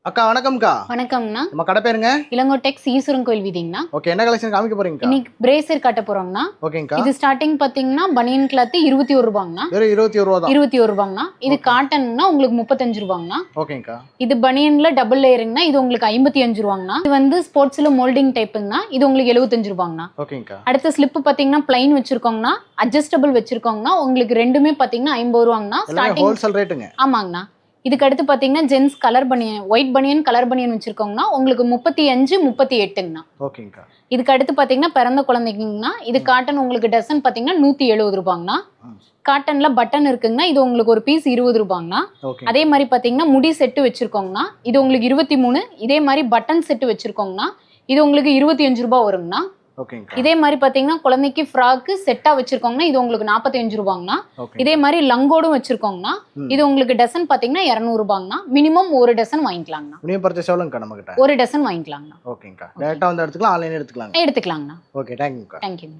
அக்கா வணக்கம்க்கா. வணக்கம்ண்ணா. நம்ம கடை பேருங்க? இளங்கோடெக்ஸ் ஈஸ்வரன் கோயில் வீதிங்கண்ணா. ஓகே, என்ன கலெக்ஷன் காமிக்க போறீங்கக்கா? இன்னைக்கு பிரேசர் காட்ட போறோம்ண்ணா. ஓகேங்கக்கா. இது ஸ்டார்டிங் பாத்தீங்கன்னா பனியன் கிளாத் 21 ரூபாங்கண்ணா. வெறும் 21 ரூபா தான். 21 ரூபாங்கண்ணா. இது காட்டன்னா உங்களுக்கு 35 ரூபாங்கண்ணா. ஓகேங்கக்கா. இது பனியன்ல டபுள் லேயருங்கண்ணா. இது உங்களுக்கு 55 ரூபாங்கண்ணா. இது வந்து ஸ்போர்ட்ஸ்ல மோல்டிங் டைப்புங்கண்ணா. இது உங்களுக்கு 75 ரூபாங்கண்ணா. ஓகேங்கக்கா. அடுத்த ஸ்லிப் பாத்தீங்கன்னா பிளைன் வச்சிருக்கோங்கண்ணா, அட்ஜஸ்டபிள் வச்சிருக்கோங்கண்ணா. உங்களுக்கு ரெண்டுமே பாத்தீங்கன்னா 50 ரூபாங்கண்ணா. ஸ்டார்டிங் ஹோல்சேல் ரேட்டுங்க. ஆமாங்கண்ணா. இதுக்கு அடுத்து பாத்தீங்கன்னா ஜென்ஸ் கலர் பனியன், ஒயிட் பனியன் கலர் பனியன் வச்சிருக்கோங்கண்ணா. உங்களுக்கு 35 38ங்கண்ணா. ஓகேங்கக்கா. இதுக்கு அடுத்து பாத்தீங்கன்னா பிறந்த குழந்தைங்கண்ணா. இது காட்டன் உங்களுக்கு டசன் பாத்தீங்கன்னா 170 ரூபாங்கண்ணா. காட்டன்ல பட்டன் இருக்குங்கண்ணா. இது உங்களுக்கு ஒரு பீஸ் 20 ரூபாங்கண்ணா. அதே மாதிரி பாத்தீங்கன்னா முடி செட்டு வச்சிருக்கோங்கண்ணா. இது உங்களுக்கு 23. இதே மாதிரி பட்டன் செட்டு வச்சிருக்கோங்கண்ணா. இது உங்களுக்கு 25 ரூபாய் வருங்கண்ணா. இதே மாதிரி பாத்தீங்கன்னா குழந்தைக்கு ஃப்ராக்கு செட்டா வச்சிருக்கோங்கன்னா இது உங்களுக்கு 45 ரூபாங்கண்ணா. இதே மாதிரி லங்கோடும் வச்சிருக்கோங்கண்ணா. இது உங்களுக்கு டசன் பாத்தீங்கன்னா 200 ரூபாங்கண்ணா. மினிமம் ஒரு டசன் வாங்கிக்கலாங்கண்ணா. மினிமம் பர்ச்சேஸ் எவ்வளவுங்க நம்ம கிட்ட? ஒரு டசன் வாங்கிக்கலாங்கண்ணா. ஓகேங்கக்கா. டைரக்டா வந்து எடுத்துக்கலாம், ஆன்லைன்ல எடுத்துக்கலாங்க. எடுத்துக்கலாங்கண்ணா. ஓகே, தேங்க்யூக்கா. தேங்க்யூ.